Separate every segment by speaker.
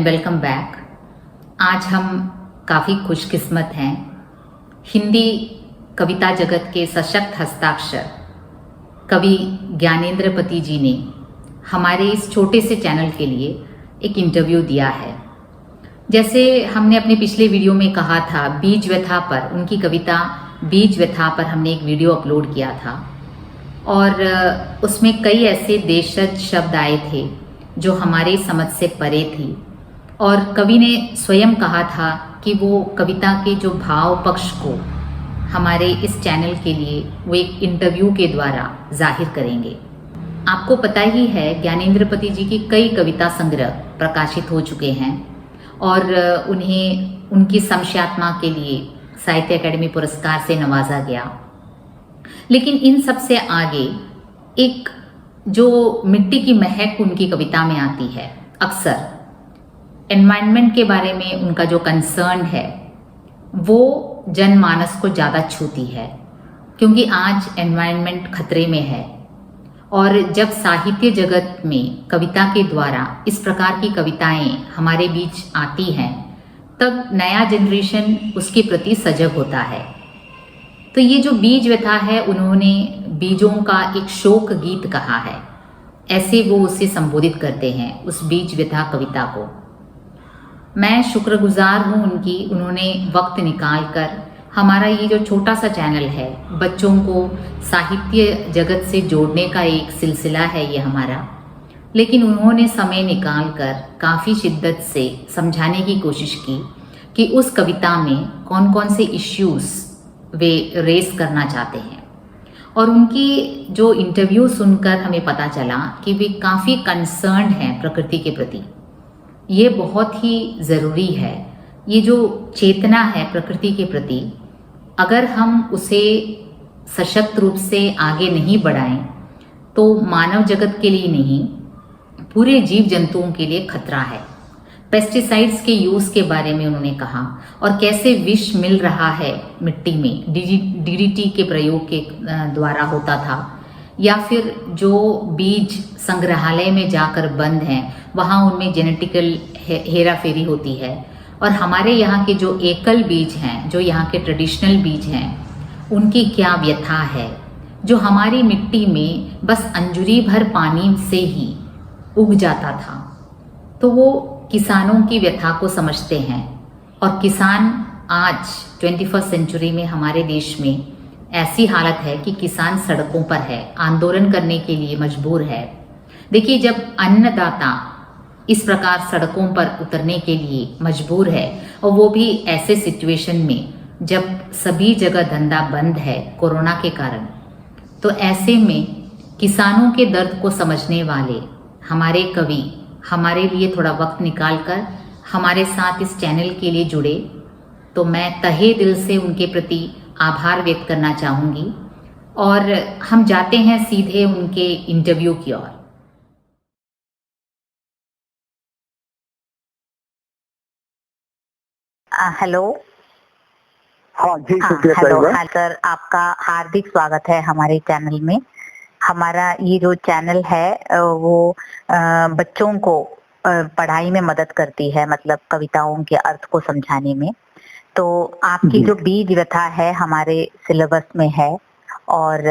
Speaker 1: And welcome back. आज हम काफ़ी खुशकिस्मत हैं। हिंदी कविता जगत के सशक्त हस्ताक्षर कवि ज्ञानेंद्रपति जी ने हमारे इस छोटे से चैनल के लिए एक इंटरव्यू दिया है। जैसे हमने अपने पिछले वीडियो में कहा था, बीज व्यथा पर, उनकी कविता बीज व्यथा पर हमने एक वीडियो अपलोड किया था और उसमें कई ऐसे देशज शब्द आए थे जो हमारे समझ से परे थी। और कवि ने स्वयं कहा था कि वो कविता के जो भाव पक्ष को हमारे इस चैनल के लिए वो एक इंटरव्यू के द्वारा जाहिर करेंगे। आपको पता ही है, ज्ञानेंद्रपति जी की कई कविता संग्रह प्रकाशित हो चुके हैं और उन्हें उनकी समष्यात्मा के लिए साहित्य अकादमी पुरस्कार से नवाजा गया। लेकिन इन सब से आगे एक जो मिट्टी की महक उनकी कविता में आती है, अक्सर एनवायरनमेंट के बारे में उनका जो कंसर्न है वो जनमानस को ज़्यादा छूती है, क्योंकि आज एनवायरनमेंट खतरे में है। और जब साहित्य जगत में कविता के द्वारा इस प्रकार की कविताएं हमारे बीच आती हैं, तब नया जनरेशन उसके प्रति सजग होता है। तो ये जो बीज व्यथा है, उन्होंने बीजों का एक शोक गीत कहा है, ऐसे वो उसे संबोधित करते हैं, उस बीज व्यथा कविता को। मैं शुक्रगुजार हूँ उनकी, उन्होंने वक्त निकाल कर हमारा ये जो छोटा सा चैनल है, बच्चों को साहित्य जगत से जोड़ने का एक सिलसिला है ये हमारा, लेकिन उन्होंने समय निकाल कर काफ़ी शिद्दत से समझाने की कोशिश की कि उस कविता में कौन कौन से इश्यूज़ वे रेस करना चाहते हैं। और उनकी जो इंटरव्यू सुनकर हमें पता चला कि वे काफ़ी कंसर्न्ड हैं प्रकृति के प्रति। ये बहुत ही ज़रूरी है। ये जो चेतना है प्रकृति के प्रति, अगर हम उसे सशक्त रूप से आगे नहीं बढ़ाएं तो मानव जगत के लिए नहीं, पूरे जीव जंतुओं के लिए खतरा है। पेस्टिसाइड्स के यूज़ के बारे में उन्होंने कहा और कैसे विष मिल रहा है मिट्टी में, डीडीटी के प्रयोग के द्वारा होता था, या फिर जो बीज संग्रहालय में जाकर बंद हैं वहाँ उनमें जेनेटिकल हेरा फेरी होती है। और हमारे यहाँ के जो एकल बीज हैं, जो यहाँ के ट्रेडिशनल बीज हैं, उनकी क्या व्यथा है, जो हमारी मिट्टी में बस अंजुरी भर पानी से ही उग जाता था। तो वो किसानों की व्यथा को समझते हैं। और किसान आज 21st सेंचुरी में हमारे देश में ऐसी हालत है कि किसान सड़कों पर है, आंदोलन करने के लिए मजबूर है। देखिए, जब अन्नदाता इस प्रकार सड़कों पर उतरने के लिए मजबूर है, और वो भी ऐसे सिचुएशन में जब सभी जगह धंधा बंद है कोरोना के कारण, तो ऐसे में किसानों के दर्द को समझने वाले हमारे कवि हमारे लिए थोड़ा वक्त निकाल कर हमारे साथ इस चैनल के लिए जुड़े, तो मैं तहे दिल से उनके प्रति आभार व्यक्त करना चाहूँगी। और हम जाते हैं सीधे उनके इंटरव्यू की ओर।
Speaker 2: हेलो।
Speaker 3: हाँ जी,
Speaker 2: हेलो सर, आपका हार्दिक स्वागत है हमारे चैनल में। हमारा ये जो चैनल है वो बच्चों को पढ़ाई में मदद करती है, मतलब कविताओं के अर्थ को समझाने में। तो आपकी जो बीज व्यथा है हमारे सिलेबस में है और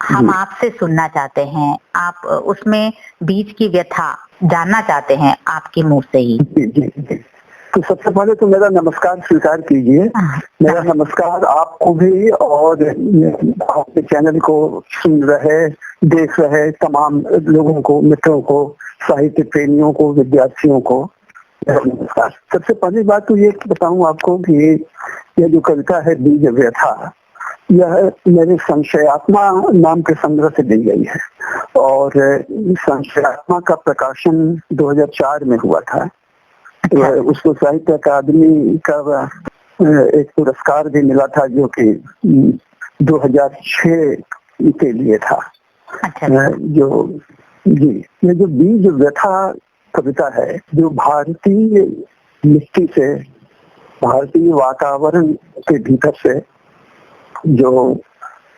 Speaker 2: हम आपसे सुनना चाहते हैं। आप उसमें बीज की व्यथा जानना चाहते हैं आपके मुंह से ही।
Speaker 3: जी। तो सबसे पहले तो मेरा नमस्कार स्वीकार कीजिए। मेरा नमस्कार आपको भी और आपके चैनल को सुन रहे, देख रहे तमाम लोगों को, मित्रों को, साहित्य प्रेमियों को, विद्यार्थियों को नमस्कार। सबसे पहली बात तो ये बताऊं आपको कि यह जो कविता है बीज व्यथा, यह मेरे संशयात्मा नाम के संग्रह से ली गई है और संशयात्मा का प्रकाशन 2004 में हुआ था। उसको साहित्य अकादमी का एक पुरस्कार भी मिला था जो कि 2006 के लिए था। ये जो बीज व्यथा कविता है, जो भारतीय मिट्टी से, भारतीय वातावरण के भीतर से जो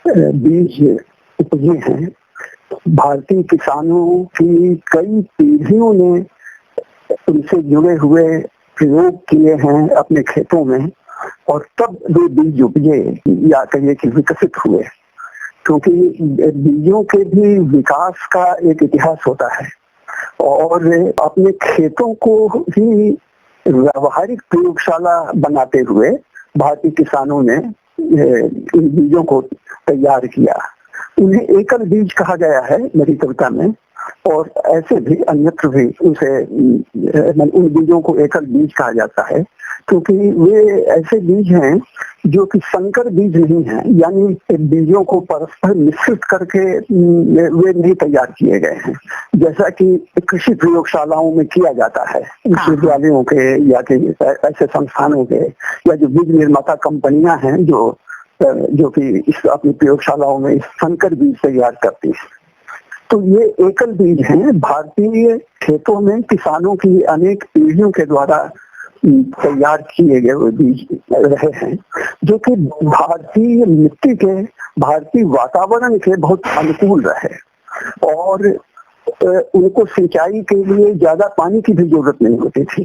Speaker 3: बीज उपजे हैं, भारतीय किसानों की कई पीढ़ियों ने उनसे जुड़े हुए प्रयोग किए हैं अपने खेतों में, और तब वे बीज उपजे या कहिए कि विकसित हुए। क्योंकि बीजों के भी विकास का एक इतिहास होता है, और अपने खेतों को ही व्यावहारिक प्रयोगशाला बनाते हुए भारतीय किसानों ने इन बीजों को तैयार किया। उन्हें एकल बीज कहा गया है मेरी कविता में, और ऐसे भी अन्यत्र भी उन बीजों को एकल बीज कहा जाता है, क्योंकि वे ऐसे बीज हैं जो कि संकर बीज नहीं हैं, यानी बीजों को परस्पर मिश्रित करके वे नहीं तैयार किए गए हैं, जैसा कि कृषि प्रयोगशालाओं में किया जाता है विश्वविद्यालयों के या कि ऐसे संस्थानों के, या जो बीज निर्माता कंपनियां हैं जो कि इस अपनी प्रयोगशालाओं में इस संकर बीज तैयार करती है। तो ये एकल बीज हैं, भारतीय खेतों में किसानों की अनेक पीढ़ियों के द्वारा तैयार किए गए बीज रहे हैं, जो कि भारतीय मिट्टी के, भारतीय वातावरण के बहुत अनुकूल रहे, और उनको सिंचाई के लिए ज्यादा पानी की भी जरूरत नहीं होती थी।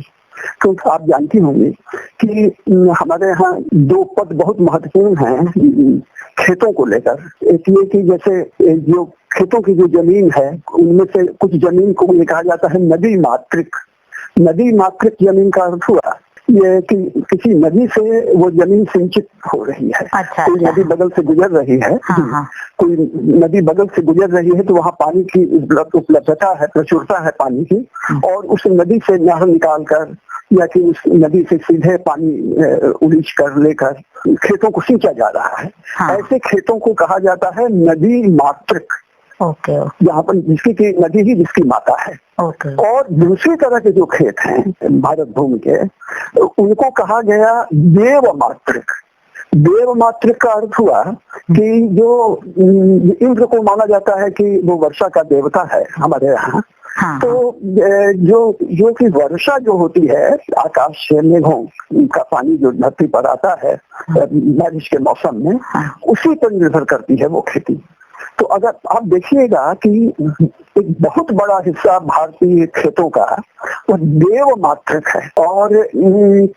Speaker 3: क्योंकि आप जानती होंगी कि हमारे यहाँ दो पद बहुत महत्वपूर्ण हैं खेतों को लेकर। एक ये कि जैसे जो खेतों की जो जमीन है, उनमें से कुछ जमीन को ये कहा जाता है नदी मातृक। नदी मातृक जमीन का अर्थ हुआ ये कि किसी नदी से वो जमीन सिंचित हो रही है।
Speaker 2: अच्छा,
Speaker 3: कोई नदी बगल से गुजर रही है, कोई नदी बगल से गुजर रही है, तो वहाँ पानी की उपलब्धता है, प्रचुरता है पानी की, और उस नदी से नहर निकाल कर या कि उस नदी से सीधे पानी उलीच कर लेकर खेतों को सींचा जा रहा है। ऐसे खेतों को कहा जाता है नदी मातृक।
Speaker 2: ओके।
Speaker 3: यहाँ पर जिसकी नदी ही जिसकी माता है।
Speaker 2: ओके।
Speaker 3: और दूसरी तरह के जो खेत हैं भारत भूमि के, उनको कहा गया देव मातृक। देव मातृक का अर्थ हुआ कि जो इंद्र को माना जाता है कि वो वर्षा का देवता है हमारे यहाँ। तो जो कि वर्षा जो होती है आकाश से मेघों का पानी जो धरती पर आता है बारिश के मौसम में, उसी पर निर्भर करती है वो खेती। तो अगर आप देखिएगा कि एक बहुत बड़ा हिस्सा भारतीय खेतों का वो देव मातृक है, और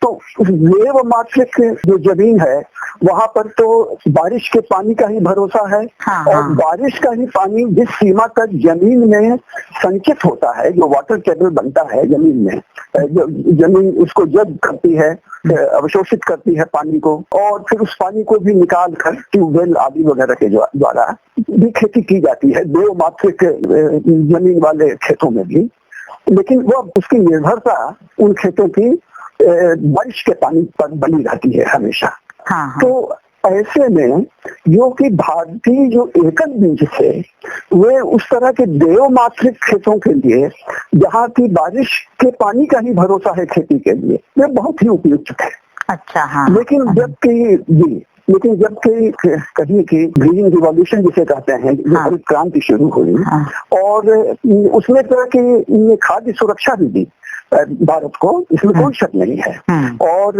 Speaker 3: तो उस देव मातृक जो जमीन है वहां पर तो बारिश के पानी का ही भरोसा है। और बारिश का ही पानी जिस सीमा तक जमीन में संचित होता है, जो वाटर टेबल बनता है जमीन में, जो जमीन उसको जब करती है, अवशोषित करती है पानी को, और फिर उस पानी को भी निकाल कर ट्यूबवेल आदि वगैरह के द्वारा भी खेती की जाती है देव मातृक जमीन वाले खेतों में भी। लेकिन वो उसकी निर्भरता उन खेतों की बारिश के पानी पर बनी रहती है हमेशा। तो ऐसे में जो कि भारतीय जो एकल बीज थे, वे उस तरह के देव मातृक खेतों के लिए, जहाँ की बारिश के पानी का ही भरोसा है खेती के लिए, वे बहुत ही उपयुक्त थे।
Speaker 2: अच्छा।
Speaker 3: लेकिन जबकि कहीं की ग्रीन रिवॉल्यूशन जिसे कहते हैं, जो हरित क्रांति शुरू हुई, और उसने तरह की खाद्य सुरक्षा भी दी भारत को, इसमें कोई शक नहीं है। और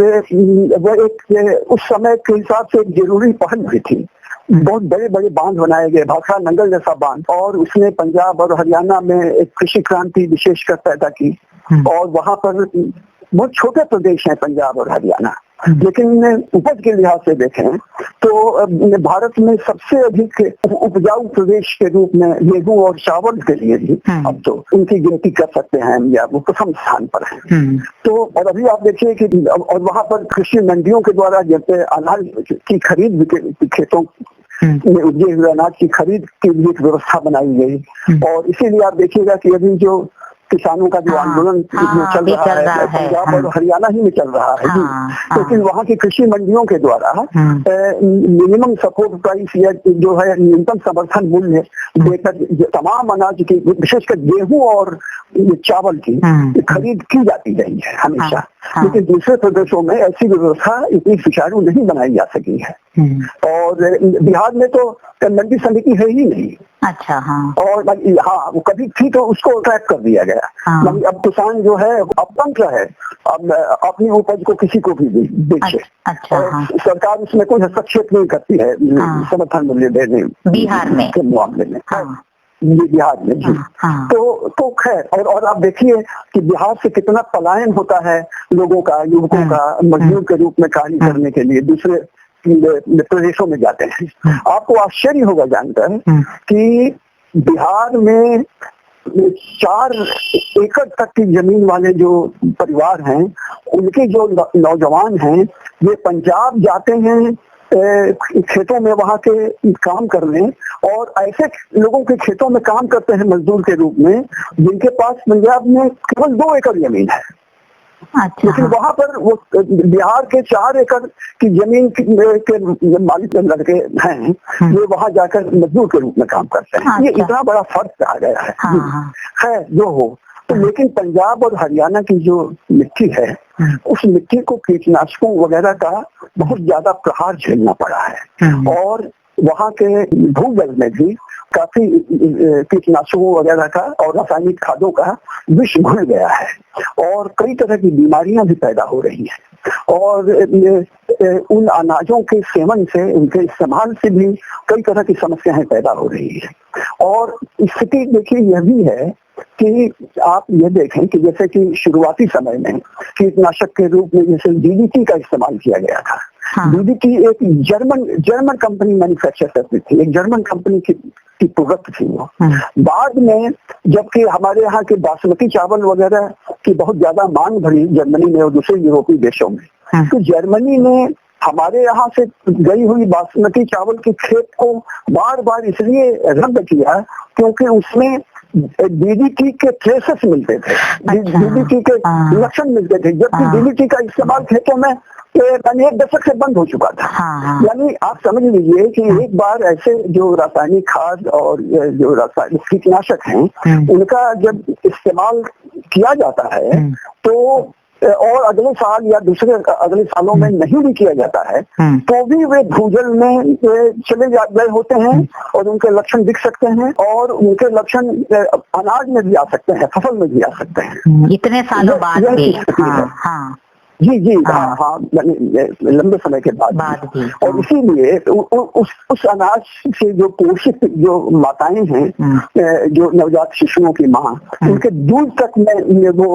Speaker 3: वो एक उस समय के हिसाब से एक जरूरी पहल भी थी। बहुत बड़े बड़े बांध बनाए गए, भाखड़ा नंगल जैसा बांध, और उसने पंजाब और हरियाणा में एक कृषि क्रांति विशेषकर पैदा की। और वहां पर बहुत छोटे प्रदेश हैं पंजाब और हरियाणा, लेकिन उपज के लिहाज से देखें तो भारत में सबसे अधिक उपजाऊ प्रदेश के रूप में गेहूं और चावल के लिए भी अब तो उनकी गिनती कर सकते हैं, या वो प्रथम स्थान पर है। तो और अभी आप देखिए कि और वहां पर कृषि मंडियों के द्वारा जैसे अनाज की खरीद खेतों में उपजे हुए अनाज की खरीद के लिए एक व्यवस्था बनाई गई। और इसीलिए आप देखिएगा कि अभी जो किसानों का जो आंदोलन चल रहा है पंजाब और हरियाणा ही में चल रहा है जी, लेकिन वहाँ की कृषि मंडियों के द्वारा मिनिमम सपोर्ट प्राइस या जो है न्यूनतम समर्थन मूल्य देकर तमाम अनाज की, विशेषकर गेहूं और चावल की खरीद की जाती रही है हमेशा। लेकिन दूसरे प्रदेशों में ऐसी व्यवस्था इतनी सुचारू नहीं बनाई जा सकी है। और बिहार में तो मंडी समिति है ही नहीं।
Speaker 2: अच्छा।
Speaker 3: और वो कभी थी तो उसको ट्रैक कर दिया गया। अब किसान जो है अपतंत्र है, अब अपनी उपज को किसी को भी बेचे।
Speaker 2: अच्छा।
Speaker 3: सरकार उसमें कोई हस्तक्षेप नहीं करती है समर्थन मूल्य देने
Speaker 2: बिहार में
Speaker 3: के मामले में। बिहार में जी। तो खैर, और आप देखिए कि बिहार से कितना पलायन होता है लोगों का, युवकों का, मजदूर के रूप में कार्य करने के लिए दूसरे प्रदेशों में जाते हैं। आपको आश्चर्य होगा जानकर कि बिहार में 4 एकड़ तक की जमीन वाले जो परिवार हैं, उनके जो नौजवान हैं, ये पंजाब जाते हैं खेतों में वहां के काम करने, और ऐसे लोगों के खेतों में काम करते हैं मजदूर के रूप में जिनके पास पंजाब में केवल 2 एकड़ जमीन है।
Speaker 2: अच्छा।
Speaker 3: लेकिन वहां पर वो बिहार के 4 एकड़ की जमीन के मालिक लड़के हैं, ये वहां जाकर मजदूर के रूप में काम करते हैं। ये इतना बड़ा फर्क आ गया है जो हो। तो लेकिन पंजाब और हरियाणा की जो मिट्टी है, उस मिट्टी को कीटनाशकों वगैरह का बहुत ज्यादा प्रहार झेलना पड़ा है, और वहाँ के भूजल में भी काफी कीटनाशकों वगैरह का और रासायनिक खादों का विष घुल गया है, और कई तरह की बीमारियां भी पैदा हो रही हैं, और उन अनाजों के सेवन से, उनके इस्तेमाल से भी कई तरह की समस्याएं पैदा हो रही है। और स्थिति देखिए यह भी है कि आप ये देखें कि जैसे कि शुरुआती समय में कीटनाशक के रूप में जैसे डीडीटी का इस्तेमाल किया गया था। डीडीटी एक जर्मन कंपनी मैन्युफैक्चर करती थी, एक जर्मन कंपनी की प्रोडक्ट थी वो। बाद में जबकि हमारे यहाँ के बासमती चावल वगैरह की बहुत ज्यादा मांग बढ़ी जर्मनी में और दूसरे यूरोपीय देशों में, तो जर्मनी में हमारे यहाँ से गई हुई बासमती चावल के खेत को बार बार इसलिए रद्द किया क्योंकि उसमें डीडीटी के ट्रेसेस मिलते थे, डीडीटी के लक्षण मिलते थे, जबकि डीडीटी का इस्तेमाल खेतों में 1 दशक से बंद हो चुका था। यानी आप समझ लीजिए कि एक बार ऐसे जो रासायनिक खाद और जो रासायनिक कीटनाशक हैं, उनका जब इस्तेमाल किया जाता है तो और अगले साल या दूसरे अगले सालों में नहीं भी किया जाता है, तो भी वे भूजल में चले गए होते हैं और उनके लक्षण दिख सकते हैं, और उनके लक्षण अनाज में भी आ सकते हैं, फसल में भी आ सकते हैं
Speaker 2: इतने सालों बाद भी।
Speaker 3: जी हाँ, लंबे समय के बाद भी। और इसीलिए उस अनाज से जो पोषित जो माताएं हैं, जो नवजात शिशुओं की माँ, उनके दूध तक में वो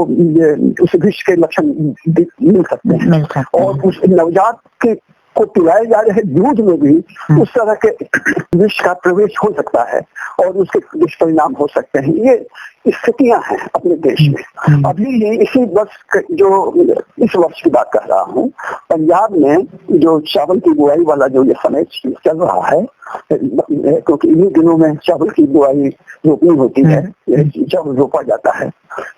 Speaker 3: उस विष के लक्षण मिल सकते हैं, और उस नवजात के को पिलाए जा रहे दूध में भी उस तरह के विष का प्रवेश हो सकता है और उसके दुष्परिणाम हो सकते हैं। ये स्थितियां हैं अपने देश में। अभी ही इसी वर्ष जो इस वर्ष की बात कर रहा हूँ, पंजाब में जो चावल की बुआई वाला जो ये समय चल रहा है, क्योंकि इन्हीं दिनों में चावल की बुआई रोपनी होती है, चावल रोपा जाता है,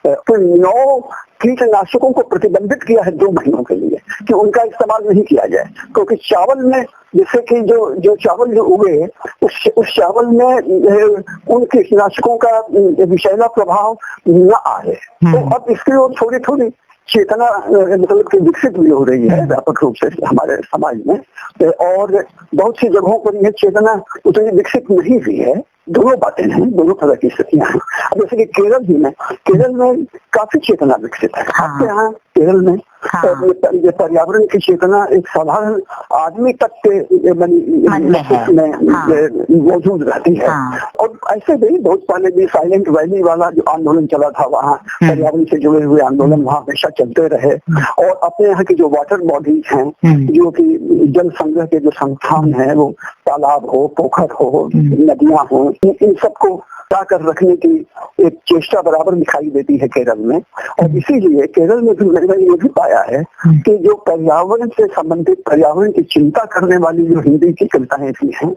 Speaker 3: तो 9 कीटनाशकों को प्रतिबंधित किया है 2 महीनों के लिए कि उनका इस्तेमाल नहीं किया जाए, क्योंकि चावल में जैसे कि जो चावल जो उगे उस चावल में उन कीटनाशकों का विषैला प्रभाव न आए। तो अब इसकी ओर थोड़ी थोड़ी चेतना मतलब कि विकसित भी हो रही है व्यापक रूप से हमारे समाज में, और बहुत सी जगहों पर यह चेतना उतनी विकसित नहीं हुई है। दोनों बातें हैं, दोनों तरह की स्थितियां हैं। अब जैसे कि केरल में काफी चेतना विकसित है। आपके यहाँ केरल में ये पर्यावरण की चेतना एक साधारण आदमी तक के मौजूद रहती है। और ऐसे भी बहुत पहले भी साइलेंट वैली वाला जो आंदोलन चला था, वहाँ पर्यावरण से जुड़े हुए आंदोलन वहाँ हमेशा चलते रहे। और अपने यहाँ की जो वाटर बॉडीज हैं, जो कि जल संग्रह के जो संस्थान है, वो तालाब हो, पोखर हो, नदियां हो, इन सबको कर रखने की एक चेष्टा बराबर दिखाई देती है केरल में। और इसीलिए केरल में भी मैंने ये भी पाया है कि जो पर्यावरण से संबंधित, पर्यावरण की चिंता करने वाली जो हिंदी की कविताएं भी हैं,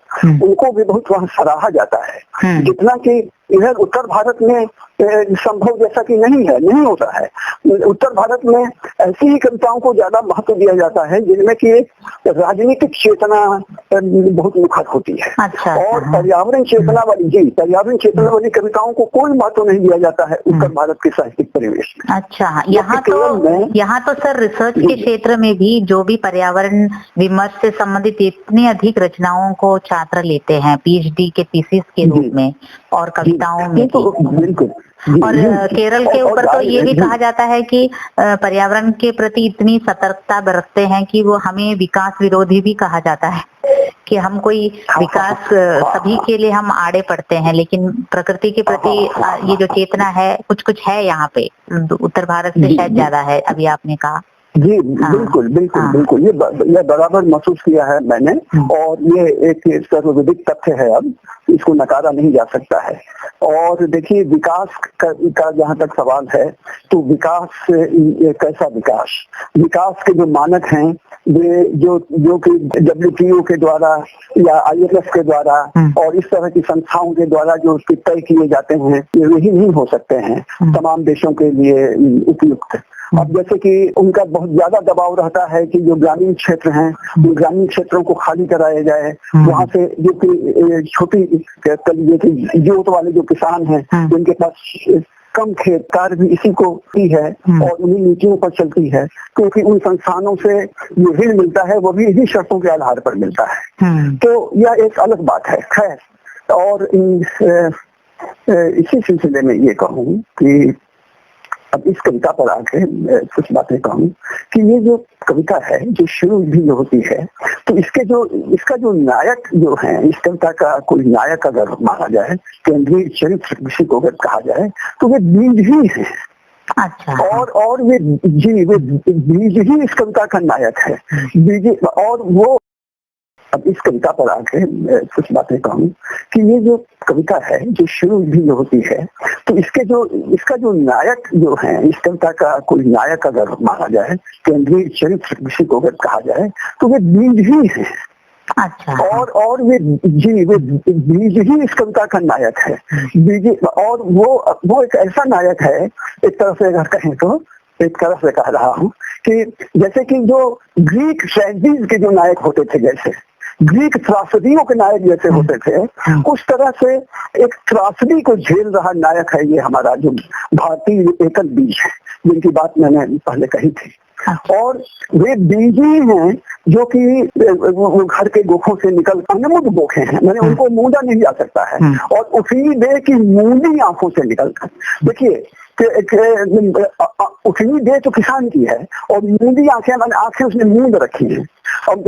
Speaker 3: उनको भी बहुत वहाँ सराहा जाता है, जितना कि इधर उत्तर भारत में संभव जैसा कि नहीं होता है। उत्तर भारत में ऐसी ही कविताओं को ज्यादा महत्व दिया जाता है जिनमें कि राजनीतिक चेतना बहुत मुखर होती है। और पर्यावरण चेतना वाली कविताओं को कोई महत्व नहीं दिया जाता है उत्तर भारत के साहित्यिक परिवेश में।
Speaker 2: अच्छा, यहाँ तो सर रिसर्च के क्षेत्र में भी जो भी पर्यावरण विमर्श से संबंधित इतनी अधिक रचनाओं को छात्र लेते हैं पीएचडी के थीसिस के रूप में, और कविताओं में
Speaker 3: बिल्कुल।
Speaker 2: और केरल के ऊपर तो ये भी कहा जाता है कि पर्यावरण के प्रति इतनी सतर्कता बरतते हैं कि वो हमें विकास विरोधी भी कहा जाता है कि हम कोई विकास सभी के लिए हम आड़े पड़ते हैं, लेकिन प्रकृति के प्रति ये जो चेतना है कुछ कुछ है यहाँ पे, उत्तर भारत से शायद ज्यादा है, अभी आपने कहा।
Speaker 3: जी बिल्कुल बिल्कुल बिल्कुल, ये बराबर महसूस किया है मैंने, और ये एक सर्वविदित तथ्य है, अब इसको नकारा नहीं जा सकता है। और देखिए विकास का जहाँ तक सवाल है, तो विकास कैसा विकास के जो मानक हैं वे जो कि WTO के द्वारा या IMF के द्वारा और इस तरह की संस्थाओं के द्वारा जो उसके तय किए जाते हैं, ये वही नहीं हो सकते हैं तमाम देशों के लिए उपयुक्त। अब जैसे कि उनका बहुत ज्यादा दबाव रहता है कि जो ग्रामीण क्षेत्र हैं, उन ग्रामीण क्षेत्रों को खाली कराया जाए, वहाँ से जो कि छोटी जोत वाले जो किसान हैं, जिनके पास कम खेत कार्य भी इसी को की है और उन्हीं नीतियों पर चलती है, क्योंकि उन संस्थानों से जो ऋण मिलता है वो भी इन्हीं शर्तों के आधार पर मिलता है। तो यह एक अलग बात है। खैर, और इसी सिलसिले में ये कहूँ कि अब इस कविता पर आके कुछ बातें कहूँ कि ये जो कविता है जो शुरू भी जो होती है, तो इसका जो नायक जो है, इस कविता का कोई नायक अगर माना जाए, केंद्रीय चरित्र किसी को अगर कहा जाए, तो वे बीज ही है।
Speaker 2: अच्छा।
Speaker 3: और वे बीज ही इस कविता का नायक है। बीज, और वो अब इस कविता पर आके कुछ बातें कहूँ कि ये जो कविता है जो शुरू भी जो होती है, तो इसका जो नायक जो है, इस कविता का कोई नायक अगर माना जाए, केंद्रीय चरित्र किसी को अगर कहा जाए, तो वे बीज ही है।
Speaker 2: अच्छा।
Speaker 3: और वे बीज ही इस कविता का नायक है। बीज, और वो एक ऐसा नायक है, एक तरह से अगर कहें तो, एक तरह से कह रहा हूँ कि जैसे कि जो ग्रीक ट्रेजेडीज के जो नायक होते थे, जैसे ग्रीक त्रासदियों के नायक जैसे होते थे, उस तरह से एक त्रासदी को झेल रहा नायक है ये हमारा जो भारतीय एकल बीज है, जिनकी बात मैंने पहले कही थी। और वे बीज ही हैं जो कि वो घर के गोखों से निकल, अनमुद गोखे हैं, मैंने उनको मूंदा नहीं जा सकता है, और उसी दे की मूंदी आंखों से निकल कर, देखिए उठनी दे तो किसान की है, और मूंदी आंखें, मैंने आंखें उसने मूंद रखी है, अब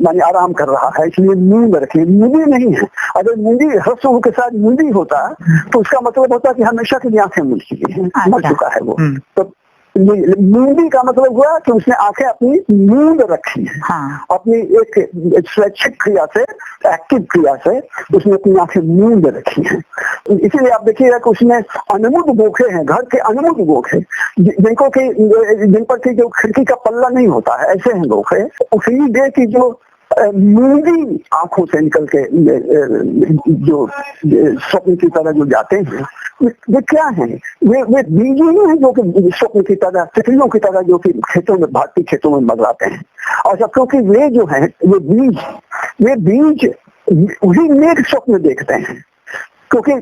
Speaker 3: मैंने आराम कर रहा है इसलिए मूंद रखी है, मूंदी नहीं है। अगर मूंदी हर्षों के साथ मूंदी होता तो उसका मतलब होता कि हमेशा के लिए आंखें मूंद चुकी हैं, मर चुका है वो। तो मूंदी का मतलब हुआ कि उसने आंखें अपनी मूंद रखी है। हाँ। अपनी एक स्वैच्छिक क्रिया से, एक्टिव क्रिया से उसने अपनी आंखें मूंद रखी हैं। इसीलिए आप देखिएगा कि उसमें अनमुद गोखे हैं, घर के अनमुद गोखे, जिन पर की जो खिड़की का पल्ला नहीं होता है, ऐसे हैं गोखे। उसी दे की जो मूंदी आंखों से निकल के जो स्वप्न की तरह जो जाते हैं, वे क्या हैं? वे बीज ही हैं जो कि स्वप्न की तरह, तितलियों की तरह जो कि खेतों में, भारतीय खेतों में मंडराते हैं। और क्योंकि वे जो हैं, वे बीज वही नेक स्वप्न देखते हैं, क्योंकि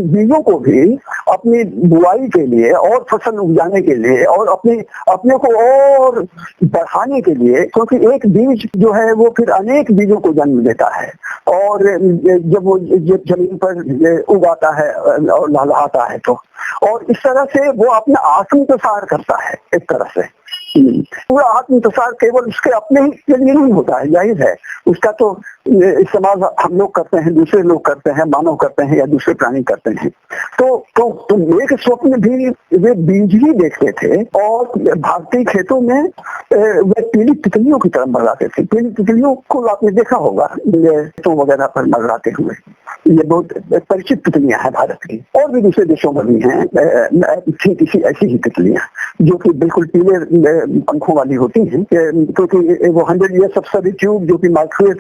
Speaker 3: बीजों को भी अपनी बुआई के लिए और फसल उगाने के लिए और अपने को और बढ़ाने के लिए, क्योंकि एक बीज जो है वो फिर अनेक बीजों को जन्म देता है, और जब वो जमीन पर उगाता है और लहलहाता है, तो और इस तरह से वो अपना आत्म प्रसार करता है। एक तरह से पूरा आत्म प्रसार केवल उसके अपने ही के लिए नहीं होता है, जाहिर है उसका तो इस्तेमाल हम लोग करते हैं, दूसरे लोग करते हैं, मानव करते हैं या दूसरे प्राणी करते हैं। तो एक स्वप्न भी वे बीज ही देखते थे, और भारतीय खेतों में वे पीली तितलियों की तरह मंडराते थे। पीली तितलियों को आपने देखा होगा खेतों वगैरह पर मंडराते हुए, ये बहुत परिचित तितलियां हैं भारत की, और भी दूसरे देशों में भी हैं ठीक इसी ऐसी ही तितलियां जो कि बिल्कुल पीले पंखों वाली होती हैं, क्योंकि वो 100 Years of Solitude जो कि मार्क्वेस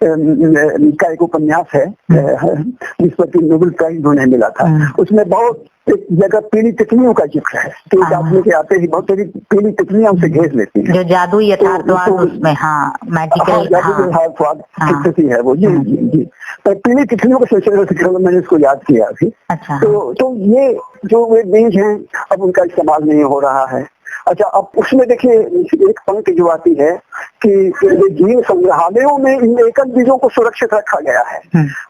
Speaker 3: का एक उपन्यास है जिस पर कि नोबेल प्राइज उन्हें मिला था, उसमें बहुत एक जगह पीली तितलियों का जिक्र है कि एक आदमी के आते ही बहुत सारी पीली तितलियां उसे घेर लेती हैं,
Speaker 2: जो जादू यथार्थवाद उसमें, मैजिकल
Speaker 3: जादू यथार्थवाद स्थिति है वो। जी तो पीली तितलियों के सिलसिले में मैंने इसको याद किया अभी।
Speaker 2: अच्छा।
Speaker 3: तो ये जो वे बीज हैं, अब उनका इस्तेमाल नहीं हो रहा है। अच्छा, अब उसमें देखिए एक पंक्ति जो आती है कि जीन संग्रहालयों में इन एकल बीजों को सुरक्षित रखा गया है,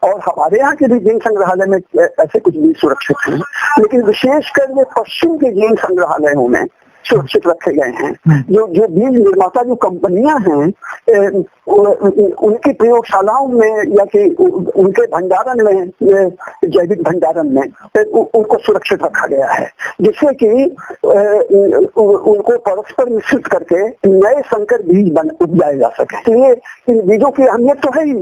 Speaker 3: और हमारे यहाँ के भी जीन संग्रहालय में ऐसे कुछ बीज सुरक्षित हैं, लेकिन विशेषकर ये पश्चिम के जीन संग्रहालयों में सुरक्षित रखे गए हैं। जो जो बीज निर्माता जो कंपनियां हैं उनकी प्रयोगशालाओं में या कि उनके भंडारण में, जैविक भंडारण में उनको सुरक्षित रखा गया है, जिससे कि उनको परस्पर मिश्रित करके नए संकर बीज उपजाए जा सके। इसलिए इन बीजों की अहमियत तो है ही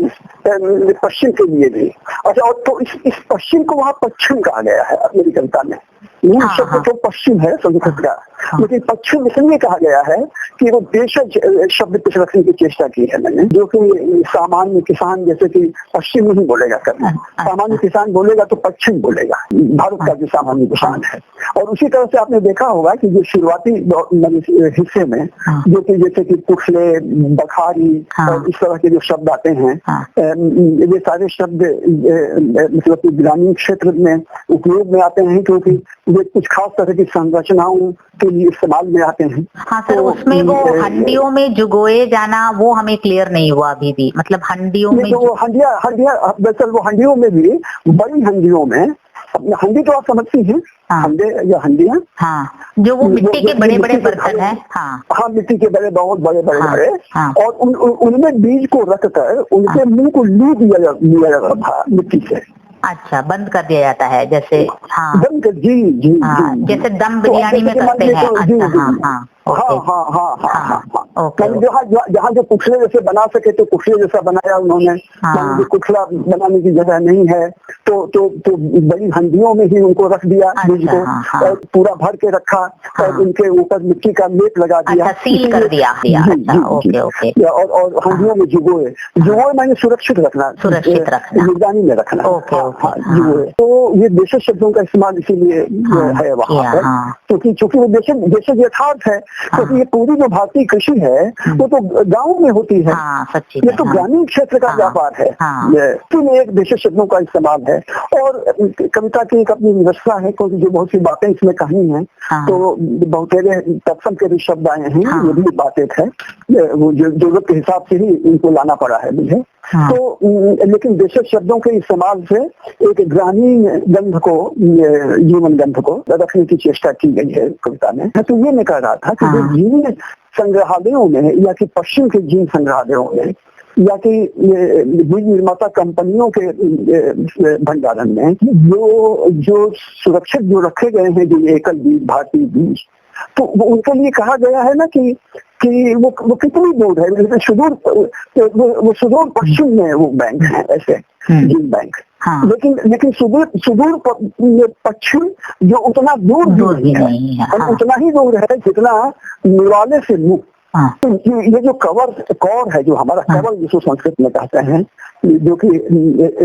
Speaker 3: पश्चिम के लिए भी। अच्छा, और तो इस पश्चिम को वहाँ पश्चिम कहा गया है अमेरिकनता में। मूल शब्द तो पश्चिम है संस्कृत का, लेकिन पश्चिम इसलिए कहा गया है कि वो देशज शब्द कुछ रखने की चेष्टा की है मैंने, जो कि सामान्य किसान जैसे कि पश्चिम नहीं बोलेगा करना, सामान्य किसान बोलेगा तो पश्चिम बोलेगा, भारत का जो सामान्य किसान है। और उसी तरह से आपने देखा होगा कि जो शुरुआती हिस्से में जो कि जैसे कि पुखले, बखारी और इस तरह के जो शब्द आते हैं, ये सारे शब्द मतलब ग्रामीण क्षेत्र में उपयोग में आते हैं, क्योंकि वे कुछ खास तरह की संरचनाओं के लिए इस्तेमाल में आते हैं।
Speaker 2: हाँ सर, तो उसमें वो हंडियों में जुगोए जाना वो हमें क्लियर नहीं हुआ अभी भी, मतलब हंडियों में
Speaker 3: तो हंडिया दरअसल वो हंडियों में भी, बड़ी हंडियों में, हंडी तो आप समझती हैं, हंडे या हंडियां,
Speaker 2: हाँ, जो वो मिट्टी के बड़े बड़े बर्तन है,
Speaker 3: हाँ मिट्टी के बड़े, बहुत बड़े बड़े बड़े, और उनमें बीज को रखकर उनके मुंह को लूट लिया जाता था मिट्टी से।
Speaker 2: अच्छा, बंद कर दिया जाता है जैसे, हाँ
Speaker 3: बंद कर, जी जी जी,
Speaker 2: जैसे दम बिरयानी में करते हैं। अच्छा,
Speaker 3: जहाँ जो पुखले जैसे बना सके तो पुखले जैसा बनाया उन्होंने। मान पुखला बनाने की जगह नहीं है तो बड़ी हंडियों में ही उनको रख दिया बीज को, और पूरा भर के रखा और उनके ऊपर मिट्टी का लेप लगा दिया,
Speaker 2: सील कर दिया।
Speaker 3: और हंडियों में जुगोए मैंने सुरक्षित रखना, निगरानी में रखना। जुगोए तो ये देशज शब्दों का इस्तेमाल इसीलिए है वहाँ पर, क्योंकि वो देशज यथार्थ है, क्योंकि ये पूरी जो भारतीय कृषि है वो तो गाँव में होती है, ये तो ग्रामीण क्षेत्र का व्यापार है, इसलिए एक देशज शब्दों का इस्तेमाल है। और कविता की एक अपनी व्यवस्था है, क्योंकि जो बहुत सी बातें इसमें कही हैं, तो बहुतेरे तत्सम के भी शब्द आए हैं, ये भी बात एक है, वो जरूरत के हिसाब से ही इनको लाना पड़ा है मुझे। तो लेकिन देशज शब्दों के इस्तेमाल से एक ग्रामीण गंध को, जीवन गंध को रखने की चेष्टा की गई है कविता में। तो ये मैं कह रहा था कि जीन संग्रहालयों में या कि पश्चिम के जीन संग्रहालयों में या कि बीज निर्माता कंपनियों के भंडारण में जो सुरक्षित जो रखे गए हैं, जो एकल बीज, भारतीय बीज, तो उनके लिए कहा गया है ना कि वो कितनी दूर है, सुदूर पश्चिम में वो बैंक है ऐसे जीन बैंक, लेकिन सुदूर पश्चिम जो उतना दूर नहीं है, और उतना ही दूर है जितना निवाले से मुख। तो ये जो कौर है, जो हमारा कवर जिसको संस्कृत में कहते हैं, जो कि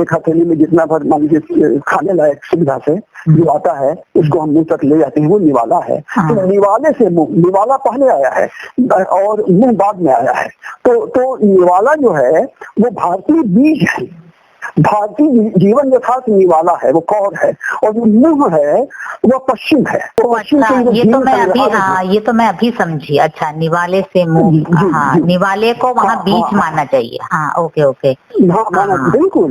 Speaker 3: एक हथेली में जितना भर मान लीजिए खाने लायक सुविधा से जो आता है उसको हम मुंह तक ले जाते हैं, वो निवाला है। तो निवाले से मुंह, निवाला पहले आया है और मुंह बाद में आया है। तो निवाला जो है वो भारतीय बीज है, भारतीय जीवन यथार्थ निवाला है, वो कौर है, और जो मुंह है वो पश्चिम है। तो पश्चिम
Speaker 2: ये तो मैं अभी समझी। अच्छा, निवाले से मुंह, निवाले को वहाँ बीज मानना चाहिए। ओके,
Speaker 3: बिल्कुल